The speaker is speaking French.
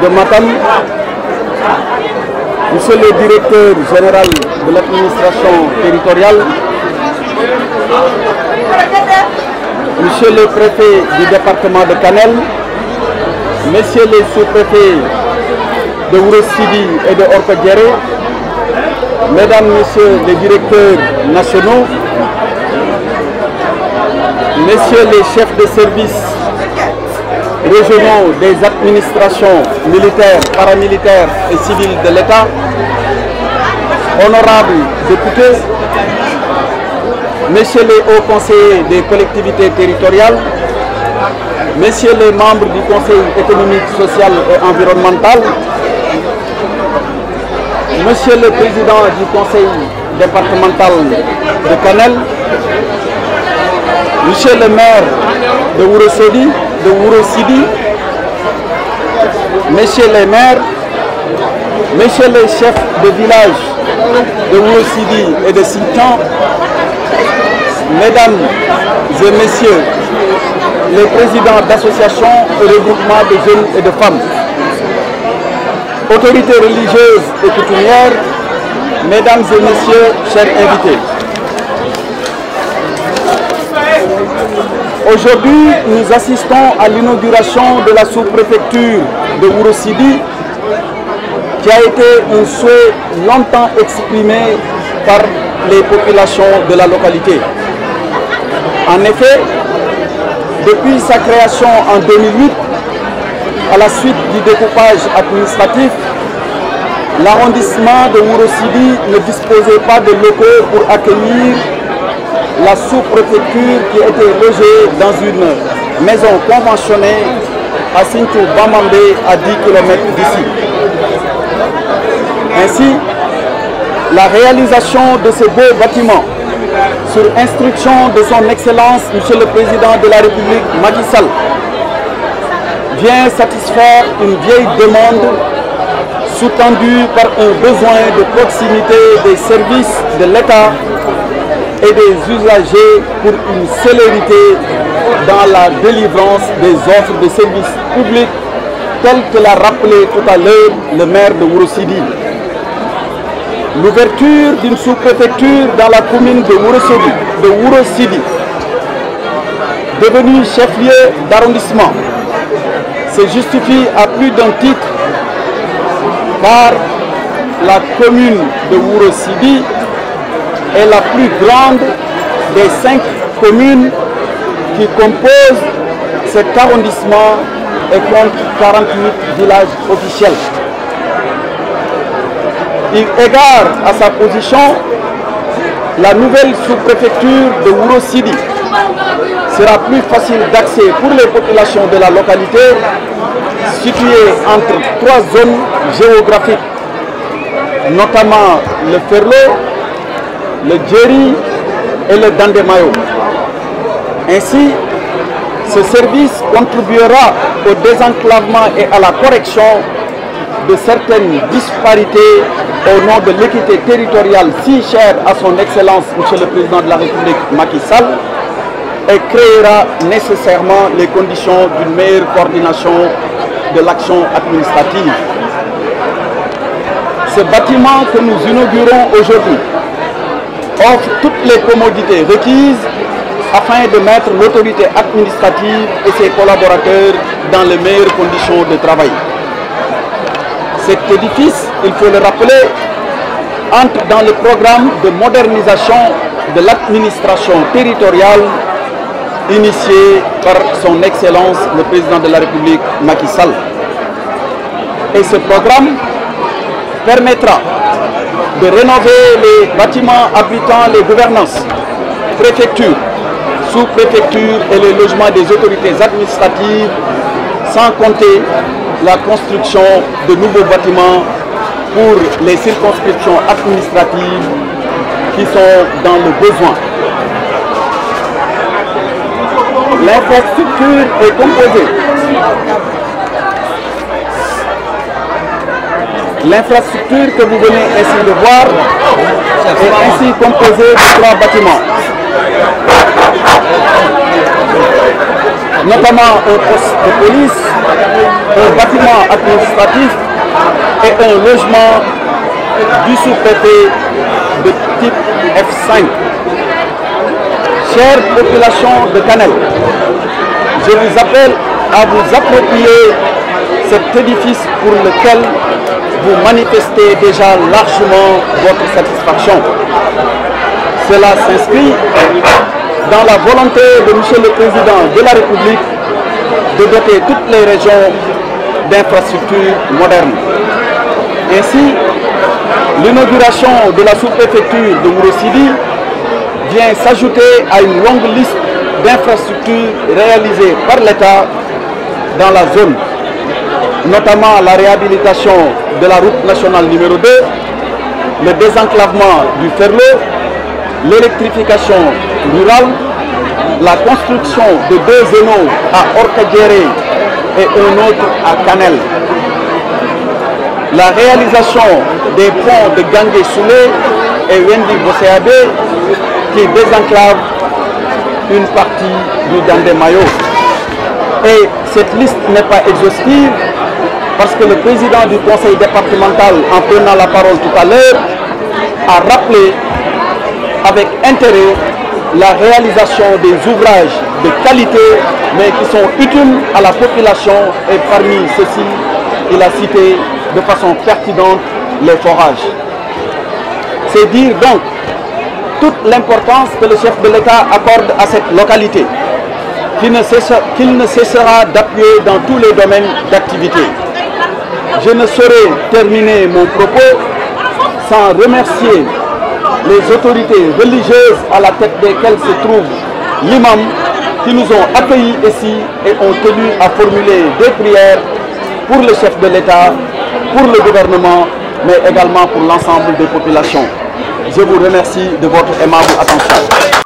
de Matam, Monsieur le directeur général de l'administration territoriale, Monsieur le préfet du département de Kanel, Messieurs les sous-préfets de Ouro Sidi et de Orkadiéré, Mesdames, Messieurs les directeurs nationaux, Messieurs les chefs de service régionaux des administrations militaires, paramilitaires et civiles de l'État, honorables députés, Messieurs les hauts conseillers des collectivités territoriales, Messieurs les membres du Conseil économique, social et environnemental, Monsieur le Président du Conseil départemental de Kanel, Monsieur le maire de Ouro Sidi, Messieurs les maires, Messieurs les chefs de village de Ouro Sidi et de Sintian, Mesdames et Messieurs les présidents d'associations et regroupements de jeunes et de femmes, autorités religieuses et coutumières, Mesdames et Messieurs, chers invités. Aujourd'hui, nous assistons à l'inauguration de la sous-préfecture de Ouro Sidi, qui a été un souhait longtemps exprimé par les populations de la localité. En effet, depuis sa création en 2008, à la suite du découpage administratif, l'arrondissement de Ouro Sidi ne disposait pas de locaux pour accueillir la sous-préfecture qui était logée dans une maison conventionnée à Sintou Bamambé, à 10 km d'ici. Ainsi, la réalisation de ce beau bâtiment, sur instruction de son Excellence, Monsieur le Président de la République, Macky Sall, vient satisfaire une vieille demande sous-tendue par un besoin de proximité des services de l'État et des usagers pour une célérité dans la délivrance des offres de services publics, telles que l'a rappelé tout à l'heure le maire de Ouro Sidi. L'ouverture d'une sous-préfecture dans la commune de Ouro Sidi, devenue chef-lieu d'arrondissement, se justifie à plus d'un titre, car la commune de Ouro Sidi est la plus grande des 5 communes qui composent cet arrondissement et compte 48 villages officiels. Eu égard à sa position, la nouvelle sous-préfecture de Ouro Sidi sera plus facile d'accès pour les populations de la localité, située entre 3 zones géographiques, notamment le Ferlo, le Djeri et le Dandemayo. Ainsi, ce service contribuera au désenclavement et à la correction de certaines disparités au nom de l'équité territoriale si chère à son Excellence, Monsieur le Président de la République, Macky Sall, et créera nécessairement les conditions d'une meilleure coordination de l'action administrative. Ce bâtiment que nous inaugurons aujourd'hui offre toutes les commodités requises afin de mettre l'autorité administrative et ses collaborateurs dans les meilleures conditions de travail. Cet édifice, il faut le rappeler, entre dans le programme de modernisation de l'administration territoriale initié par son Excellence le Président de la République Macky Sall. Et ce programme permettra de rénover les bâtiments abritant les gouvernances, préfectures, sous-préfectures et les logements des autorités administratives, sans compter la construction de nouveaux bâtiments pour les circonscriptions administratives qui sont dans le besoin. L'infrastructure est composée. L'infrastructure que vous venez ainsi de voir est ainsi composée de 3 bâtiments. notamment un poste de police, un bâtiment administratif et un logement du sous-préfet de type F5. Chère population de Kanel, je vous appelle à vous approprier cet édifice pour lequel vous manifestez déjà largement votre satisfaction. Cela s'inscrit dans la volonté de M. le Président de la République de doter toutes les régions d'infrastructures modernes. Ainsi, l'inauguration de la sous-préfecture de Mourossidi vient s'ajouter à une longue liste d'infrastructures réalisées par l'État dans la zone, notamment la réhabilitation de la route nationale numéro 2, le désenclavement du Ferlo, l'électrification rurale, la construction de 2 zénos à Orkadjéré et un autre à Kanel, la réalisation des ponts de Gangué-Soulé et Wendi Bosséabé qui désenclavent une partie du Dandé-Mayo. Et cette liste n'est pas exhaustive parce que le président du conseil départemental, en prenant la parole tout à l'heure, a rappelé avec intérêt la réalisation des ouvrages de qualité mais qui sont utiles à la population, et parmi ceux-ci, il a cité de façon pertinente les forages. C'est dire donc toute l'importance que le chef de l'État accorde à cette localité, qu'il ne cessera d'appuyer dans tous les domaines d'activité. Je ne saurais terminer mon propos sans remercier les autorités religieuses à la tête desquelles se trouve l'imam, qui nous ont accueillis ici et ont tenu à formuler des prières pour le chef de l'État, pour le gouvernement, mais également pour l'ensemble des populations. Je vous remercie de votre aimable attention.